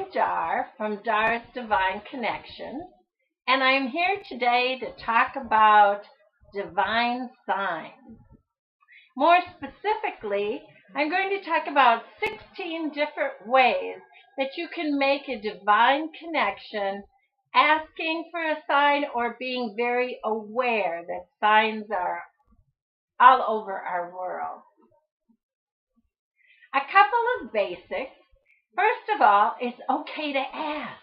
I'm Dar from Dar's Divine Connection, and I'm here today to talk about divine signs. More specifically, I'm going to talk about 16 different ways that you can make a divine connection, asking for a sign or being very aware that signs are all over our world. A couple of basics. First of all, it's okay to ask.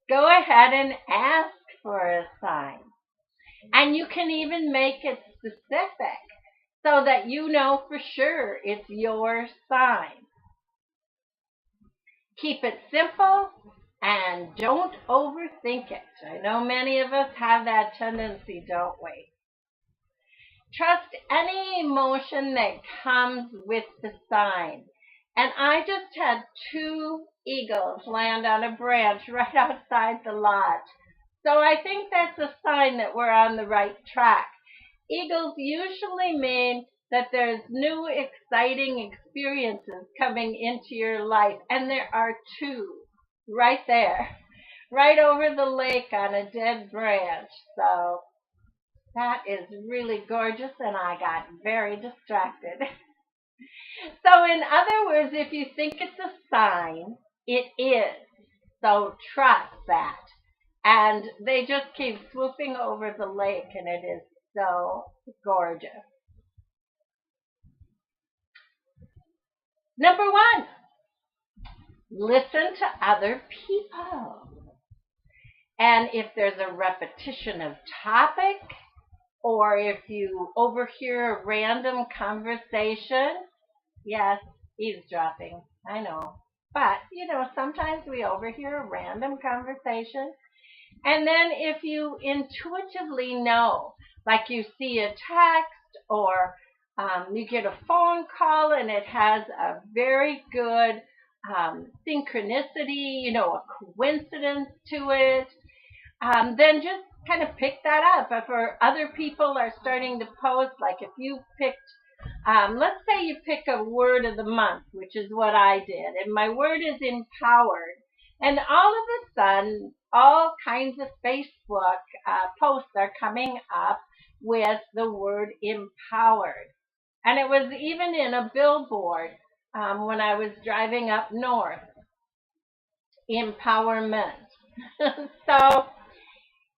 Go ahead and ask for a sign. And you can even make it specific so that you know for sure it's your sign. Keep it simple and don't overthink it. I know many of us have that tendency, don't we? Trust any emotion that comes with the sign. And I just had two eagles land on a branch right outside the lodge. So I think that's a sign that we're on the right track. Eagles usually mean that there's new exciting experiences coming into your life. And there are two right there, right over the lake on a dead branch. So that is really gorgeous, and I got very distracted. So in other words, if you think it's a sign, it is. So trust that. And they just keep swooping over the lake, and it is so gorgeous. Number one, listen to other people. And if there's a repetition of topic, or if you overhear a random conversation, yes, eavesdropping, I know. But, sometimes we overhear a random conversation. And then if you intuitively know, like you see a text or you get a phone call and it has a very good synchronicity, a coincidence to it, then just kind of pick that up. If other people are starting to post, like if you picked, let's say you pick a word of the month, which is what I did, and my word is empowered. And all of a sudden, all kinds of Facebook posts are coming up with the word empowered. And it was even in a billboard when I was driving up north. Empowerment. So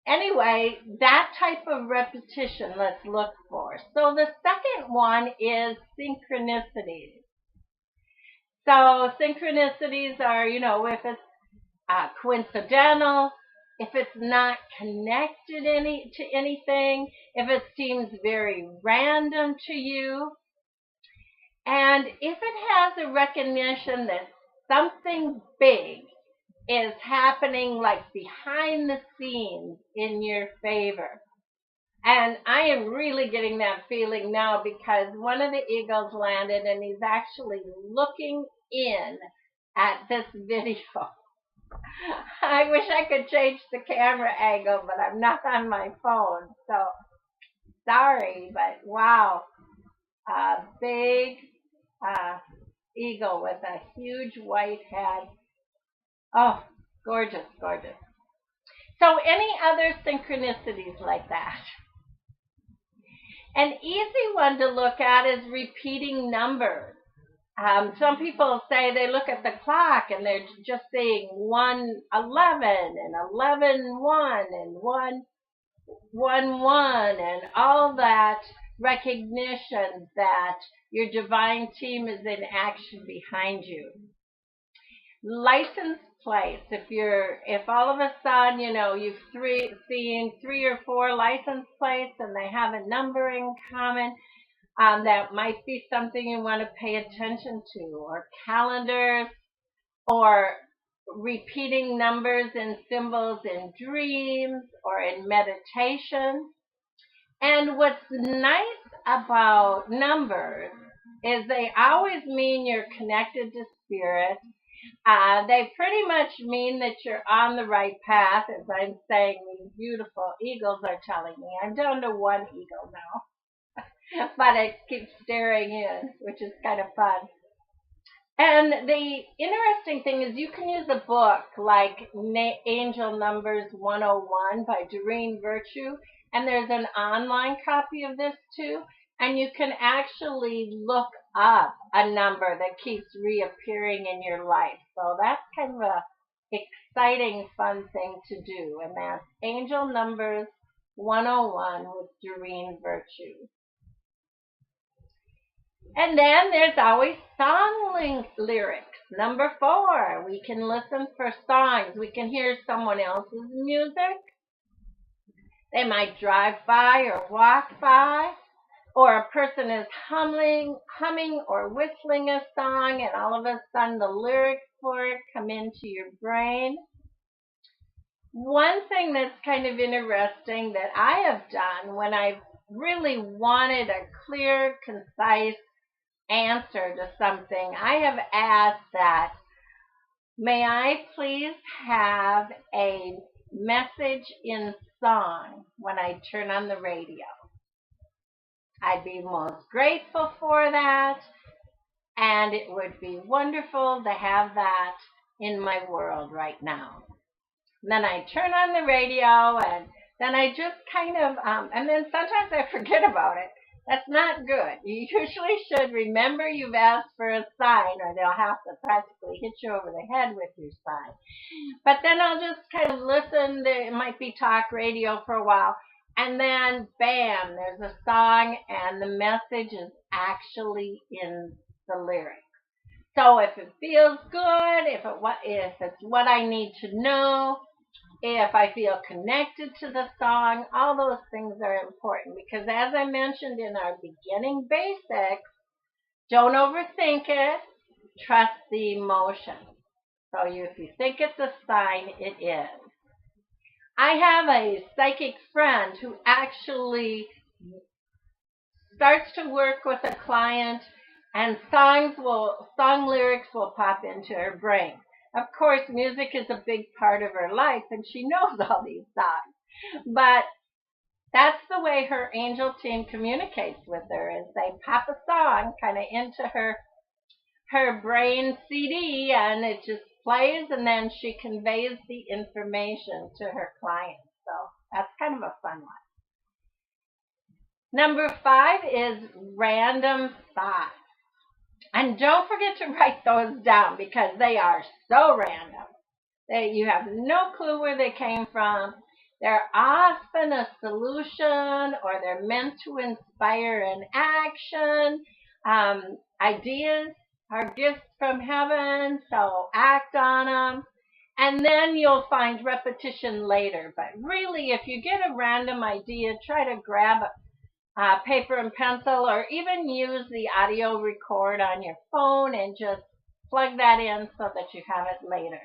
anyway, that type of repetition let's look for. So the second one is synchronicities. So synchronicities are, if it's coincidental, if it's not connected to anything, if it seems very random to you, and if it has a recognition that something big is happening like behind the scenes in your favor. And I am really getting that feeling now because one of the eagles landed and he's actually looking in at this video. I wish I could change the camera angle, but I'm not on my phone. So sorry, but wow. A big eagle with a huge white head. Oh, gorgeous, gorgeous. So any other synchronicities like that? An easy one to look at is repeating numbers. Some people say they look at the clock and they're just seeing 1:11 and 11:1 and 1:1 and all that recognition that your divine team is in action behind you. License plates. If all of a sudden, you've seen 3 or 4 license plates and they have a number in common, that might be something you want to pay attention to, or calendars, or repeating numbers and symbols in dreams or in meditation. And what's nice about numbers is they always mean you're connected to spirit. They pretty much mean that you're on the right path, as I'm saying. These beautiful eagles are telling me. I'm down to one eagle now. But it keeps staring in, which is kind of fun. And the interesting thing is you can use a book like Angel Numbers 101 by Doreen Virtue, and there's an online copy of this too, and you can actually look up a number that keeps reappearing in your life. So that's kind of a exciting, fun thing to do, and that's Angel Numbers 101 with Doreen Virtue. And then there's always song lyrics. Number 4, we can listen for songs. We can hear someone else's music. They might drive by or walk by, or a person is humming or whistling a song, and all of a sudden the lyrics for it come into your brain. One thing that's kind of interesting that I have done when I've really wanted a clear, concise answer to something, I have asked that, may I please have a message in song when I turn on the radio? I'd be most grateful for that, and it would be wonderful to have that in my world right now. And then I turn on the radio, and then I just kind of, and then sometimes I forget about it. That's not good. You usually should remember you've asked for a sign, or they'll have to practically hit you over the head with your sign. But then I'll just kind of listen. It might be talk radio for a while, and then bam, there's a song, and the message is actually in the lyrics. So if it feels good, if it's what I need to know, if I feel connected to the song, all those things are important because, as I mentioned in our beginning basics, don't overthink it, trust the emotion. So if you think it's a sign, it is. I have a psychic friend who actually starts to work with a client, and song lyrics will pop into her brain. Of course, music is a big part of her life, and she knows all these songs. But that's the way her angel team communicates with her, is they pop a song kind of into her brain CD, and it just plays, and then she conveys the information to her client. So that's kind of a fun one. Number 5 is random thoughts. And don't forget to write those down because they are so random. You have no clue where they came from. They're often a solution, or they're meant to inspire an action. Ideas are gifts from heaven, so act on them. And then you'll find repetition later. But really, if you get a random idea, try to grab paper and pencil, or even use the audio record on your phone and just plug that in so that you have it later.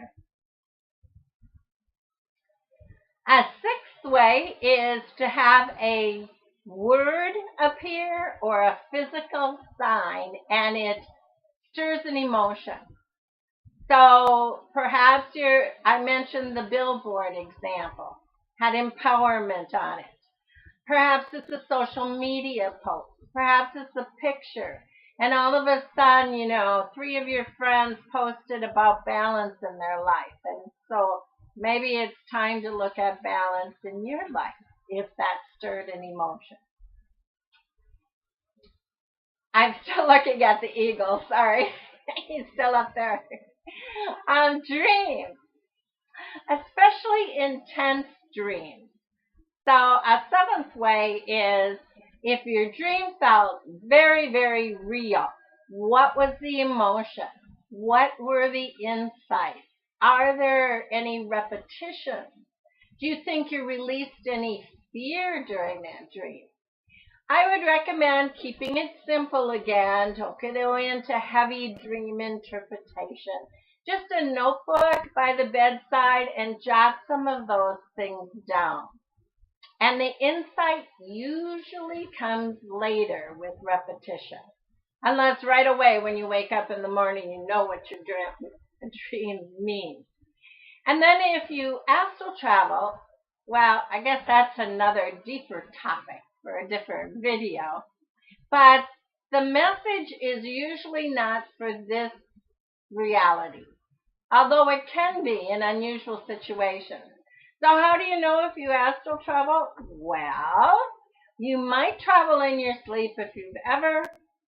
A 6th way is to have a word appear or a physical sign, and it stirs an emotion. So perhaps I mentioned the billboard example, had empowerment on it. Perhaps it's a social media post. Perhaps it's a picture. And all of a sudden, 3 of your friends posted about balance in their life. And so maybe it's time to look at balance in your life if that stirred an emotion. I'm still looking at the eagle. Sorry. He's still up there. Dreams. Especially intense dreams. So a 7th way is if your dream felt very, very real. What was the emotion? What were the insights? Are there any repetitions? Do you think you released any fear during that dream? I would recommend keeping it simple again. Don't get into heavy dream interpretation. Just a notebook by the bedside and jot some of those things down. And the insight usually comes later with repetition. Unless right away when you wake up in the morning you know what your dream means. And then if you astral travel, well, I guess that's another deeper topic for a different video. But the message is usually not for this reality, although it can be in unusual situations. So how do you know if you astral travel? Well, you might travel in your sleep if you've ever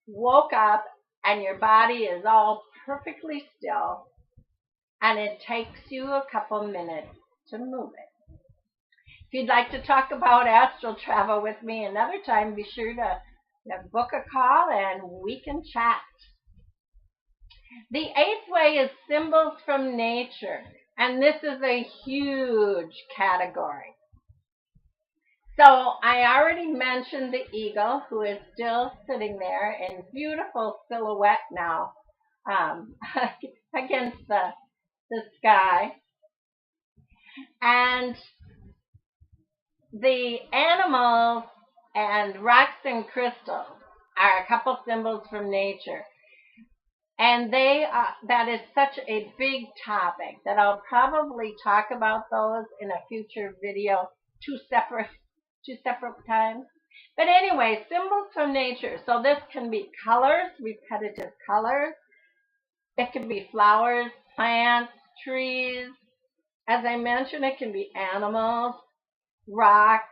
woke up and your body is all perfectly still and it takes you a couple minutes to move it. If you'd like to talk about astral travel with me another time, be sure to book a call and we can chat. The eighth way is symbols from nature, and this is a huge category. So I already mentioned the eagle, who is still sitting there in beautiful silhouette now against the sky. And the animals and rocks and crystals are a couple symbols from nature. And that is such a big topic that I'll probably talk about those in a future video, two separate times. But anyway, symbols from nature. So this can be colors, repetitive colors. It can be flowers, plants, trees. As I mentioned, it can be animals, rocks,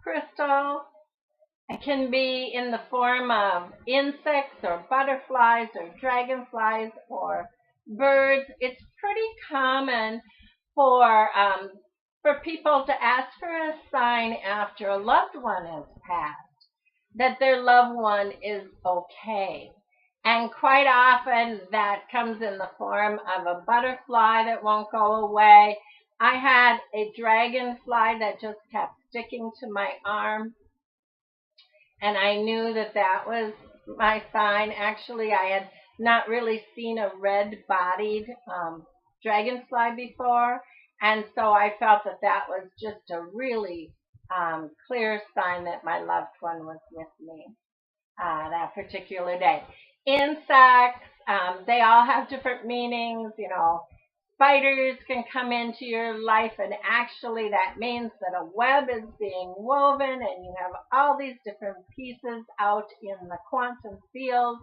crystal. It can be in the form of insects or butterflies or dragonflies or birds. It's pretty common for people to ask for a sign after a loved one has passed, that their loved one is okay. And quite often that comes in the form of a butterfly that won't go away. I had a dragonfly that just kept sticking to my arm, and I knew that that was my sign. Actually, I had not really seen a red-bodied dragonfly before, and so I felt that that was just a really clear sign that my loved one was with me that particular day. Insects, they all have different meanings. Spiders can come into your life, and actually that means that a web is being woven and you have all these different pieces out in the quantum field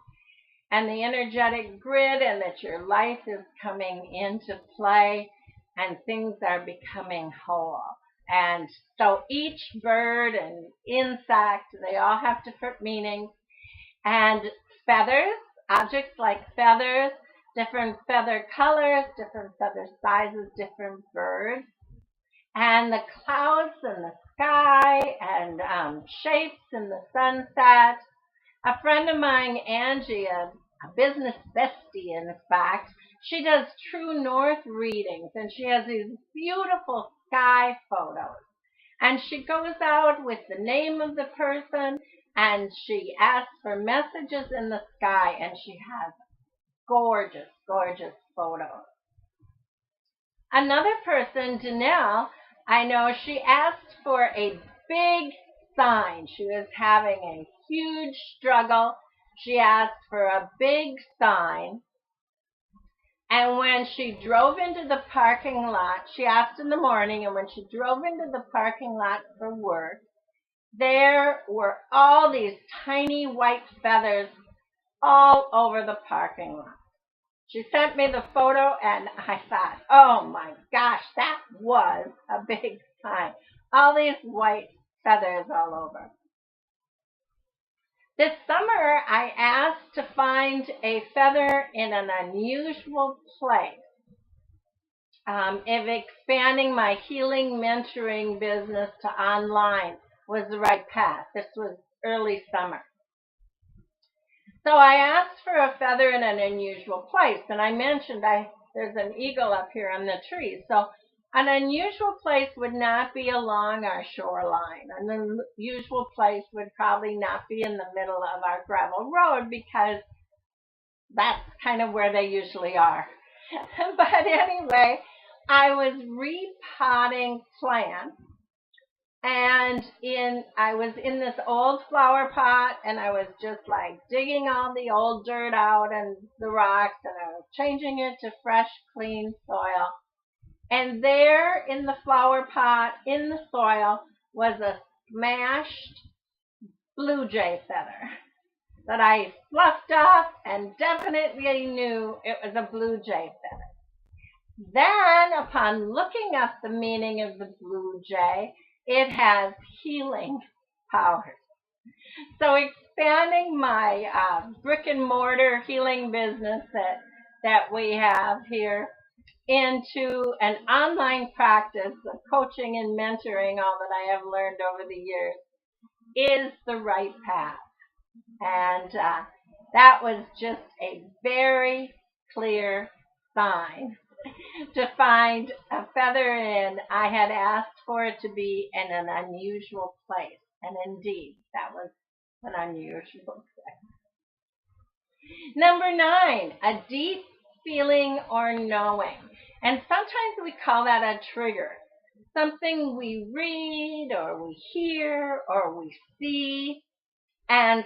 and the energetic grid, and that your life is coming into play and things are becoming whole. And so each bird and insect, they all have different meanings. And feathers, objects like feathers, different feather colors, different feather sizes, different birds, and the clouds and the sky, and shapes in the sunset. A friend of mine, Angie, a business bestie in fact, she does true north readings, and she has these beautiful sky photos. And she goes out with the name of the person, and she asks for messages in the sky, and she has gorgeous, gorgeous photos. Another person, Danelle, I know she asked for a big sign. She was having a huge struggle. She asked for a big sign. And when she drove into the parking lot, she asked in the morning, and when she drove into the parking lot for work, there were all these tiny white feathers all over the parking lot. She sent me the photo, and I thought, oh my gosh, that was a big sign. All these white feathers all over. This summer, I asked to find a feather in an unusual place. If expanding my healing mentoring business to online was the right path. This was early summer. So I asked for a feather in an unusual place, and I mentioned there's an eagle up here on the tree. So an unusual place would not be along our shoreline. An unusual place would probably not be in the middle of our gravel road, because that's kind of where they usually are. But anyway, I was repotting plants, and I was in this old flower pot, and I was just like digging all the old dirt out and the rocks, and I was changing it to fresh, clean soil. And there in the flower pot, in the soil, was a smashed blue jay feather. that I fluffed off and definitely knew it was a blue jay feather. Then, upon looking up the meaning of the blue jay, it has healing powers. So expanding my brick and mortar healing business that we have here into an online practice of coaching and mentoring, all that I have learned over the years, is the right path. And that was just a very clear sign to find a feather in. I had asked for it to be in an unusual place. And indeed, that was an unusual place. Number 9, a deep feeling or knowing. And sometimes we call that a trigger. Something we read or we hear or we see, and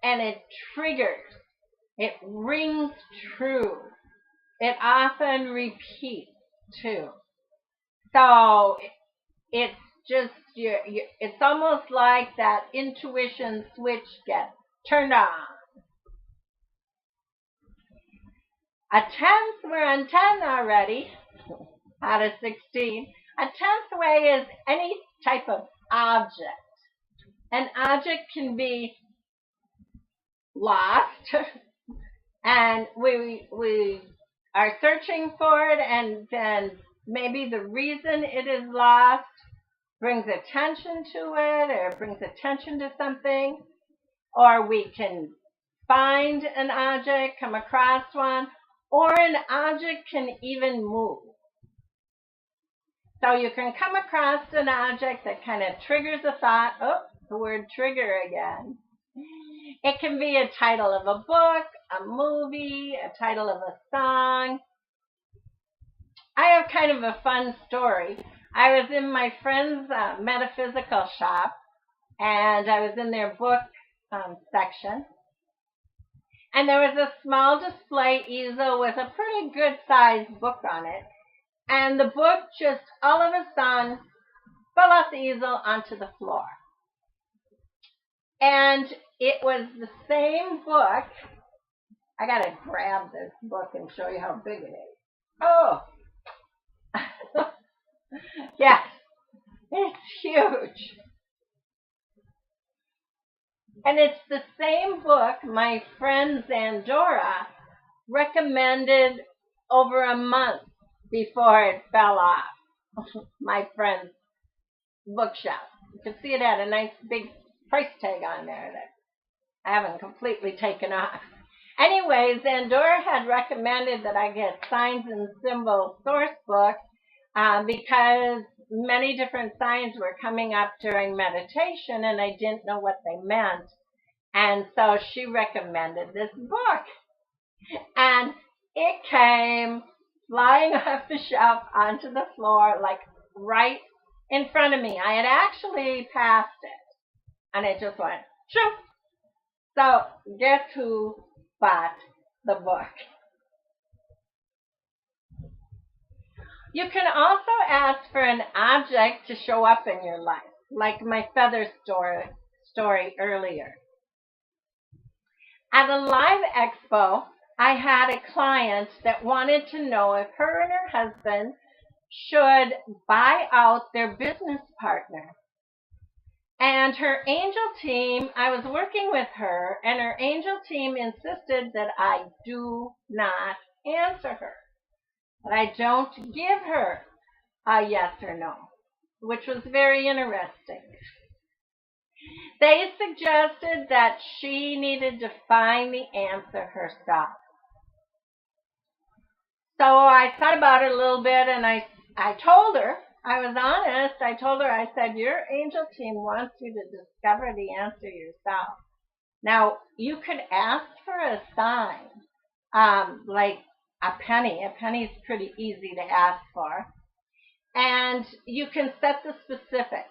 it triggers. It rings true. It often repeats too. So it's just, it's almost like that intuition switch gets turned on. A 10th, we're on 10 already, out of 16. A 10th way is any type of object. An object can be lost, and we are searching for it, and then maybe the reason it is lost brings attention to it, or brings attention to something, or we can find an object, come across one, or an object can even move. So you can come across an object that kind of triggers a thought. Oh, the word trigger again. It can be a title of a book, a movie, a title of a song. I have kind of a fun story. I was in my friend's metaphysical shop, and I was in their book section. And there was a small display easel with a pretty good sized book on it. And the book just all of a sudden fell off the easel onto the floor. And it was the same book. I got to grab this book and show you how big it is. Oh! Yes, it's huge. And it's the same book my friend Zandora recommended over a month before it fell off my friend's bookshelf. You can see it had a nice big price tag on there that I haven't completely taken off. Anyway, Zandora had recommended that I get Signs and Symbols source book because many different signs were coming up during meditation and I didn't know what they meant. And so she recommended this book. And it came flying off the shelf onto the floor, like right in front of me. I had actually passed it. And it just went, shoo. So guess who bought the book? You can also ask for an object to show up in your life, like my feather story earlier. At a live expo, I had a client that wanted to know if her and her husband should buy out their business partner. And her angel team, I was working with her, and her angel team insisted that I do not answer her. That I don't give her a yes or no, which was very interesting. They suggested that she needed to find the answer herself. So I thought about it a little bit, and I told her, I was honest, I told her, I said, your angel team wants you to discover the answer yourself. Now, you could ask for a sign, like a penny. A penny is pretty easy to ask for. And you can set the specifics.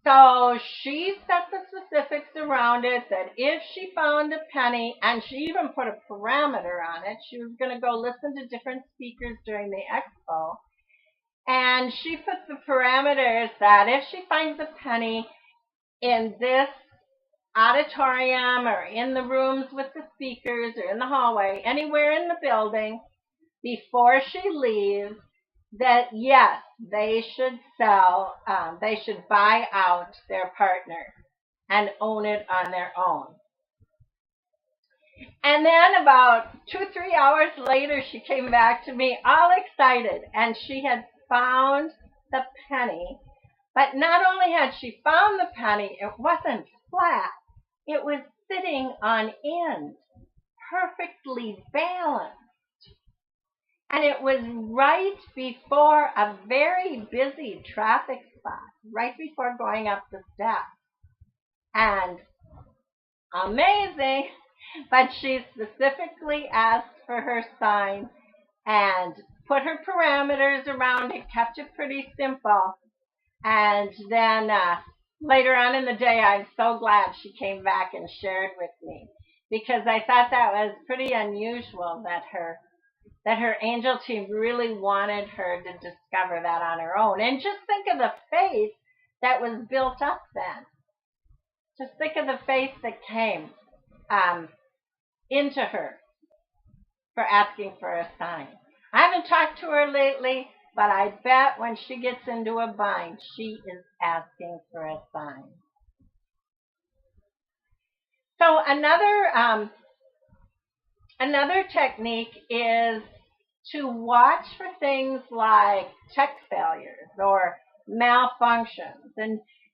So she set the specifics around it that if she found a penny, and she even put a parameter on it, she was going to go listen to different speakers during the expo. And she put the parameters that if she finds a penny in this auditorium or in the rooms with the speakers or in the hallway, anywhere in the building, before she leaves, that yes, they should they should buy out their partner and own it on their own. And then about 2, 3 hours later, she came back to me all excited, and she had found the penny. But not only had she found the penny, it wasn't flat. It was sitting on end, perfectly balanced. And it was right before a very busy traffic spot, right before going up the steps. And amazing, but she specifically asked for her sign and put her parameters around it, kept it pretty simple. And then later on in the day, I'm so glad she came back and shared with me, because I thought that was pretty unusual that her angel team really wanted her to discover that on her own. And just think of the faith that was built up then. Just think of the faith that came into her for asking for a sign. I haven't talked to her lately, but I bet when she gets into a bind, she is asking for a sign. So another technique is to watch for things like tech failures or malfunctions.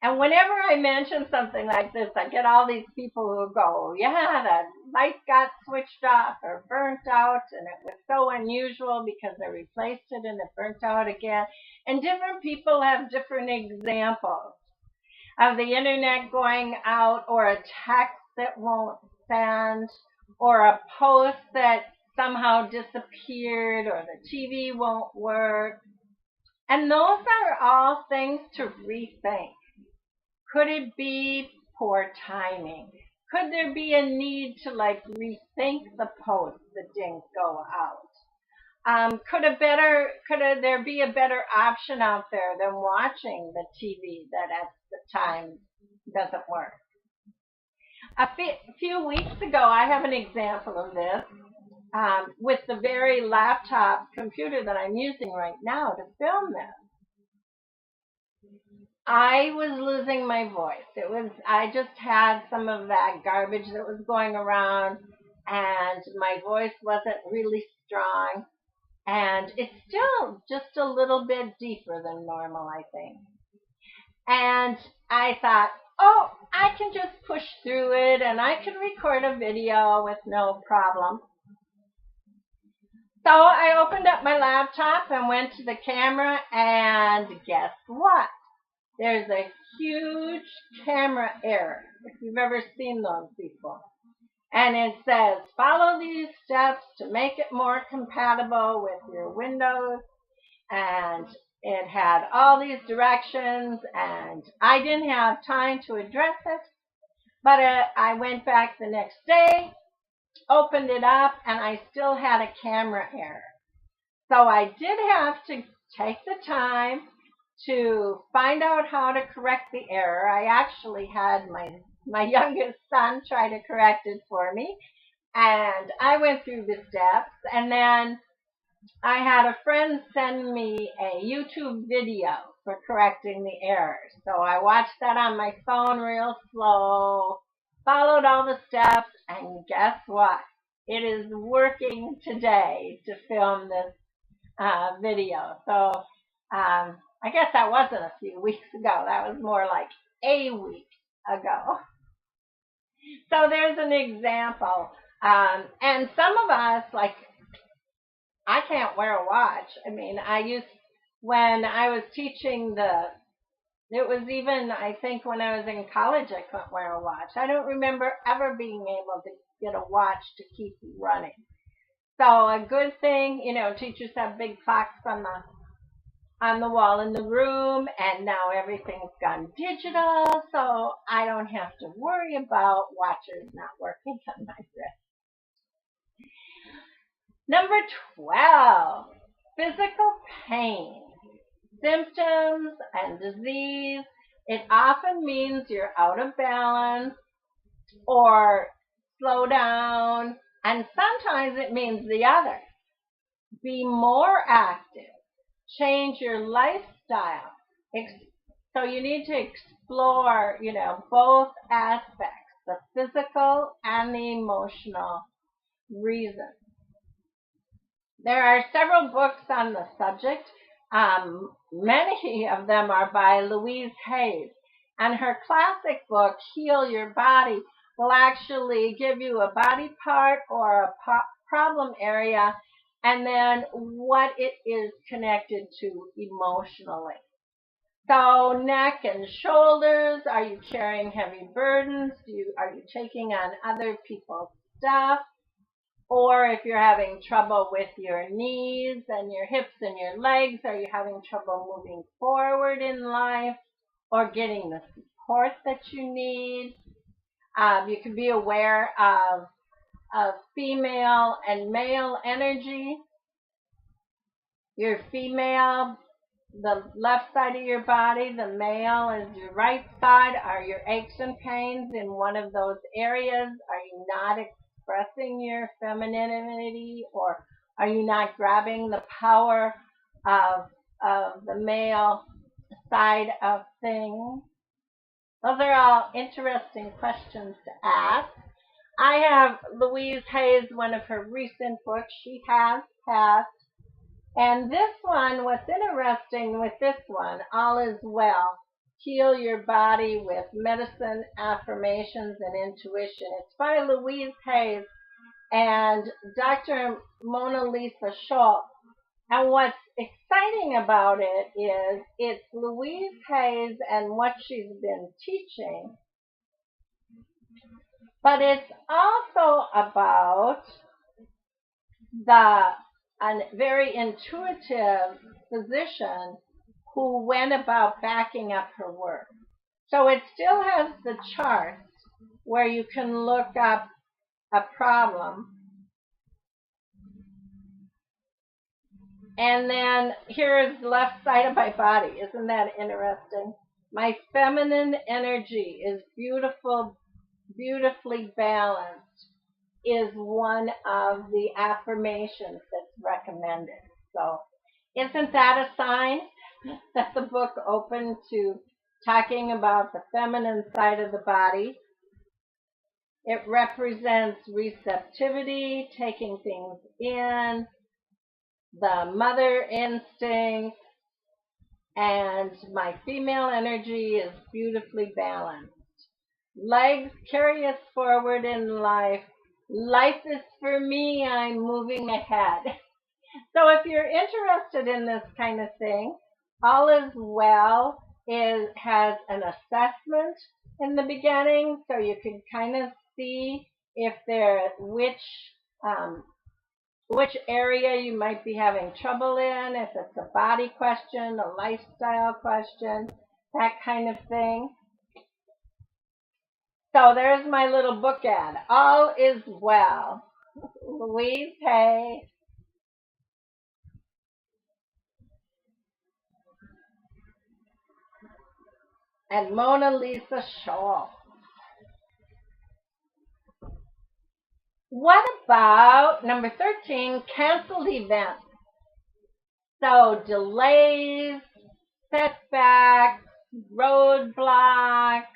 And whenever I mention something like this, I get all these people who go, yeah, the light got switched off or burnt out, and it was so unusual because they replaced it and it burnt out again. And different people have different examples of the internet going out, or a text that won't send, or a post that somehow disappeared, or the TV won't work. And those are all things to rethink. Could it be poor timing? Could there be a need to rethink the post that didn't go out? Could there be a better option out there than watching the TV that at the time doesn't work? A few weeks ago, I have an example of this with the very laptop computer that I'm using right now to film this. I was losing my voice. I just had some of that garbage that was going around, and my voice wasn't really strong. And it's still just a little bit deeper than normal, I think. And I thought, oh, I can just push through it and I can record a video with no problem. So I opened up my laptop and went to the camera, and guess what? There's a huge camera error, if you've ever seen those before. And it says, follow these steps to make it more compatible with your Windows. And it had all these directions, and I didn't have time to address it. But I went back the next day, opened it up, and I still had a camera error. So I did have to take the time to find out how to correct the error. I actually had my youngest son try to correct it for me, and I went through the steps, and then I had a friend send me a YouTube video for correcting the error. So I watched that on my phone real slow, followed all the steps, and guess what? It is working today to film this video. So I guess that wasn't a few weeks ago. That was more like a week ago. So there's an example. And some of us, I can't wear a watch. I mean, when I was teaching it was even, I think when I was in college, I couldn't wear a watch. I don't remember ever being able to get a watch to keep running. So a good thing, teachers have big clocks on the wall in the room, and now everything's gone digital, so I don't have to worry about watches not working on my wrist. Number 12, physical pain, symptoms, and disease. It often means you're out of balance, or slow down. And sometimes it means the other. Be more active. Change your lifestyle. So you need to explore, both aspects, the physical and the emotional reasons. There are several books on the subject. Many of them are by Louise Hayes. And her classic book, Heal Your Body, will actually give you a body part or a problem area and then what it is connected to emotionally. So neck and shoulders, are you carrying heavy burdens? Are you taking on other people's stuff? Or if you're having trouble with your knees and your hips and your legs, are you having trouble moving forward in life or getting the support that you need? You can be aware of female and male energy. Your female, the left side of your body, the male is your right side. Are your aches and pains in one of those areas? Are you not expressing your femininity, or are you not grabbing the power of the male side of things? Those are all interesting questions to ask. I have Louise Hayes, one of her recent books. She has passed. And this one, what's interesting with this one, All Is Well, Heal Your Body with Medicine, Affirmations, and Intuition. It's by Louise Hayes and Dr. Mona Lisa Schultz. And what's exciting about it is it's Louise Hayes and what she's been teaching, but it's also about a very intuitive physician who went about backing up her work. So it still has the charts where you can look up a problem. And then here's the left side of my body. Isn't that interesting? My feminine energy is beautifully balanced, is one of the affirmations that's recommended. So isn't that a sign that the book opened to talking about the feminine side of the body? It represents receptivity, taking things in, the mother instinct, and my female energy is beautifully balanced. Legs carry us forward in life. Life is for me, I'm moving ahead. So if you're interested in this kind of thing, All Is Well has an assessment in the beginning, so you can kind of see if which area you might be having trouble in, if it's a body question, a lifestyle question, that kind of thing. So there's my little book ad. All Is Well. Louise Hay. And Mona Lisa Schultz. What about number 13, canceled events? So delays, setbacks, roadblocks,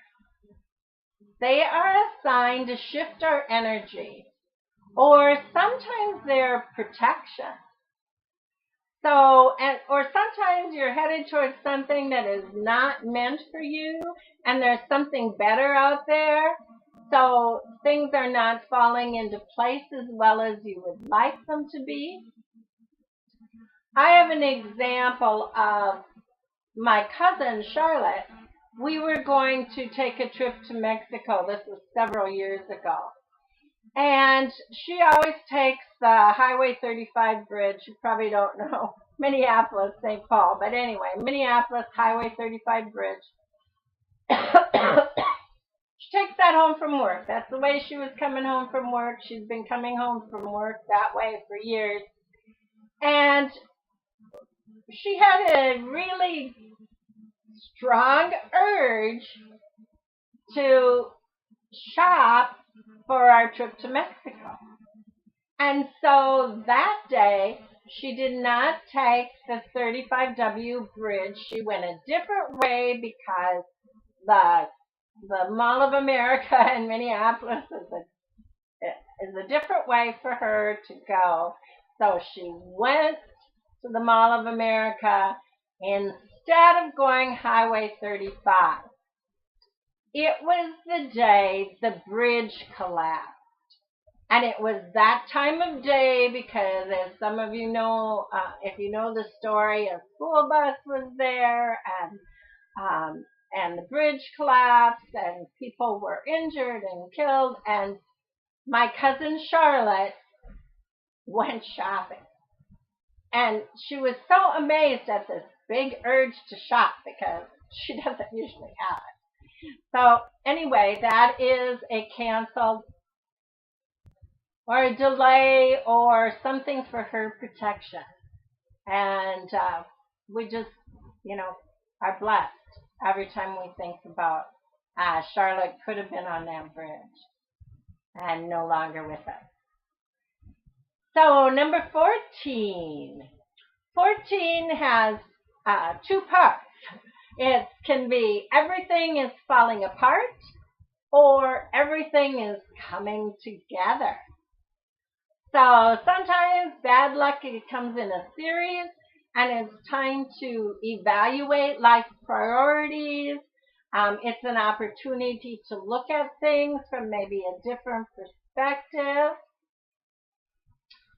they are a sign to shift our energy, or sometimes they're protection. So, or sometimes you're headed towards something that is not meant for you, and there's something better out there. So things are not falling into place as well as you would like them to be. I have an example of my cousin Charlotte. We were going to take a trip to Mexico. This was several years ago. And she always takes the Highway 35 bridge. You probably don't know Minneapolis, St. Paul. But anyway, Minneapolis Highway 35 bridge. She takes that home from work. That's the way she was coming home from work. She's been coming home from work that way for years. And she had a really strong urge to shop for our trip to Mexico. And so that day, she did not take the 35W bridge. She went a different way because the Mall of America in Minneapolis is a different way for her to go. So she went to the Mall of America instead of going Highway 35. It was the day the bridge collapsed. And it was that time of day because, as some of you know, if you know the story, a school bus was there, and the bridge collapsed, and people were injured and killed. And my cousin Charlotte went shopping, and she was so amazed at this big urge to shop because she doesn't usually have it. So anyway, that is a canceled or a delay or something for her protection. And we just, are blessed every time we think about Charlotte could have been on that bridge and no longer with us. So number 14. 14 has two parts. It can be everything is falling apart or everything is coming together. So sometimes bad luck comes in a series, and it's time to evaluate life priorities. It's an opportunity to look at things from maybe a different perspective.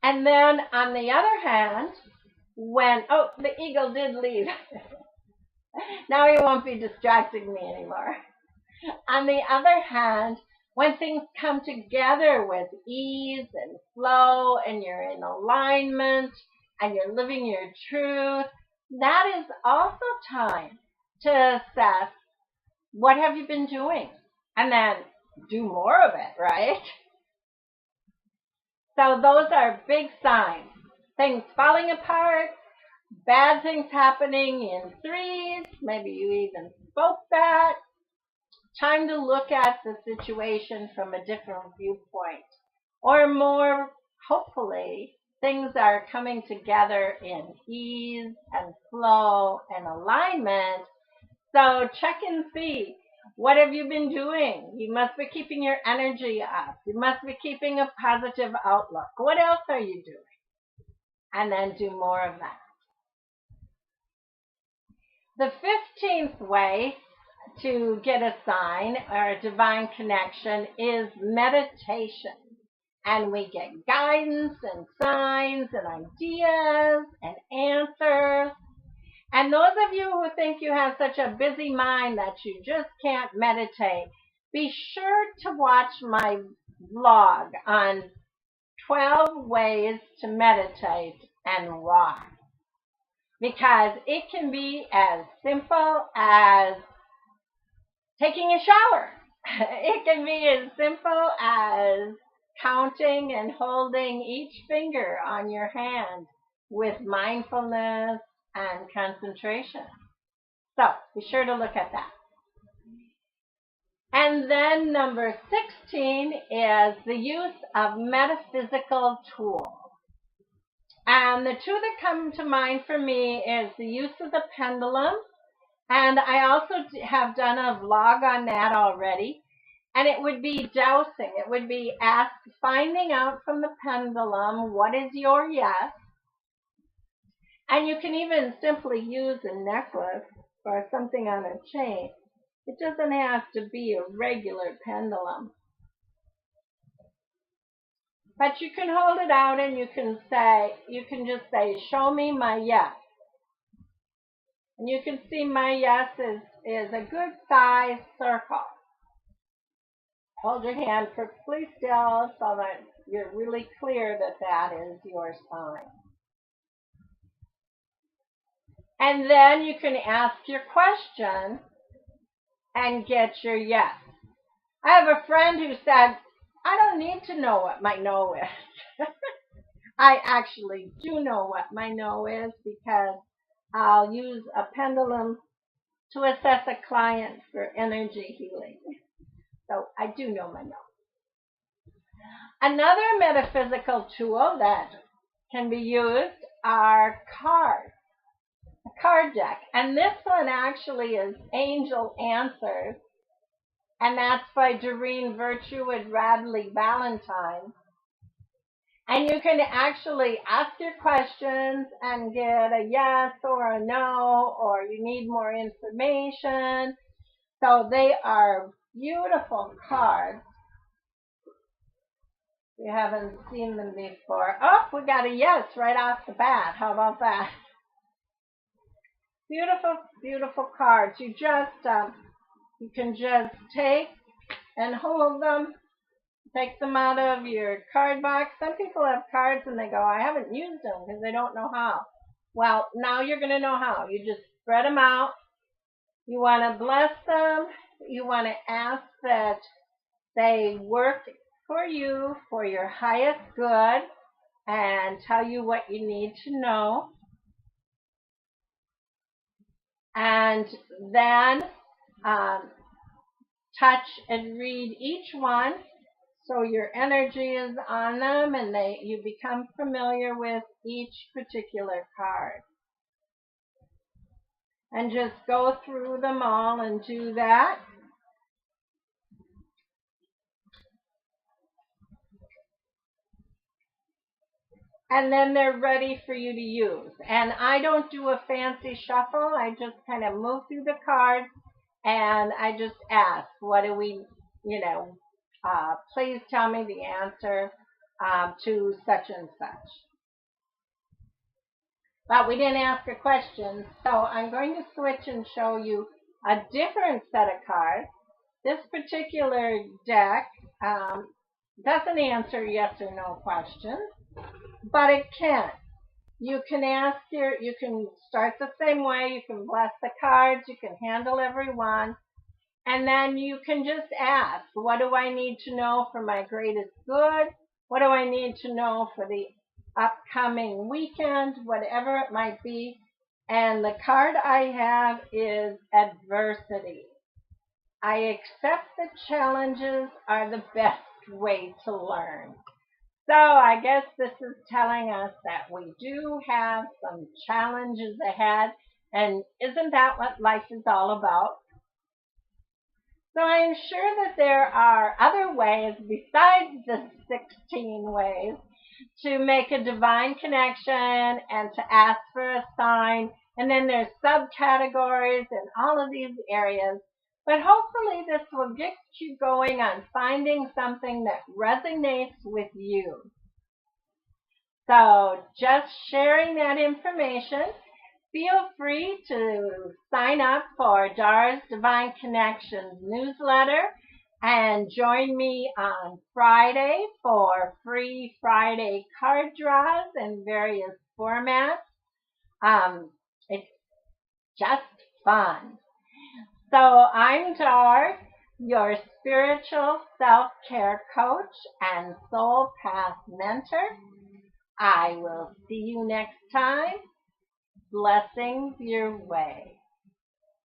And then on the other hand, the eagle did leave. Now he won't be distracting me anymore. On the other hand, when things come together with ease and flow and you're in alignment and you're living your truth, that is also time to assess what have you been doing and then do more of it, right? So those are big signs. Things falling apart, bad things happening in threes, maybe you even spoke that. Time to look at the situation from a different viewpoint. Or more hopefully, things are coming together in ease and flow and alignment. So check and see. What have you been doing? You must be keeping your energy up. You must be keeping a positive outlook. What else are you doing? And then do more of that. The 15th way to get a sign or a divine connection is meditation. And we get guidance and signs and ideas and answers. And those of you who think you have such a busy mind that you just can't meditate, be sure to watch my vlog on 12 ways to meditate and why. Because it can be as simple as taking a shower. It can be as simple as counting and holding each finger on your hand with mindfulness and concentration. So be sure to look at that. And then number 16 is the use of metaphysical tools. And the two that come to mind for me is the use of the pendulum. And I also have done a vlog on that already. And it would be dowsing. It would be finding out from the pendulum what is your yes. And you can even simply use a necklace or something on a chain. It doesn't have to be a regular pendulum. But you can hold it out and you can just say, show me my yes. And you can see my yes is a good size circle. Hold your hand perfectly still so that you're really clear that that is your sign. And then you can ask your question and get your yes. I have a friend who said, I don't need to know what my no is. I actually do know what my no is because I'll use a pendulum to assess a client for energy healing. So I do know my notes. Another metaphysical tool that can be used are cards, a card deck. And this one actually is Angel Answers. And that's by Doreen Virtue and Radley Valentine. And you can actually ask your questions and get a yes or a no, or you need more information. So they are beautiful cards. You haven't seen them before. Oh, we got a yes right off the bat. How about that? Beautiful, beautiful cards. You can just take and hold them. Take them out of your card box. Some people have cards and they go, I haven't used them because they don't know how. Well, now you're going to know how. You just spread them out. You want to bless them. You want to ask that they work for you for your highest good and tell you what you need to know. And then touch and read each one. So your energy is on them and you become familiar with each particular card. And just go through them all and do that. And then they're ready for you to use. And I don't do a fancy shuffle. I just kind of move through the cards and I just ask, what do we, please tell me the answer to such and such. But we didn't ask a question, so I'm going to switch and show you a different set of cards. This particular deck doesn't answer yes or no questions, but it can. You can start the same way. You can bless the cards. You can handle every one. And then you can just ask, what do I need to know for my greatest good? What do I need to know for the upcoming weekend? Whatever it might be. And the card I have is adversity. I accept that challenges are the best way to learn. So I guess this is telling us that we do have some challenges ahead. And isn't that what life is all about? So I'm sure that there are other ways besides the 16 ways to make a divine connection and to ask for a sign. And then there's subcategories in all of these areas. But hopefully this will get you going on finding something that resonates with you. So just sharing that information. Feel free to sign up for Dara's Divine Connections newsletter and join me on Friday for free Friday card draws in various formats. It's just fun. So I'm Dar, your spiritual self-care coach and soul path mentor. I will see you next time. Blessings your way.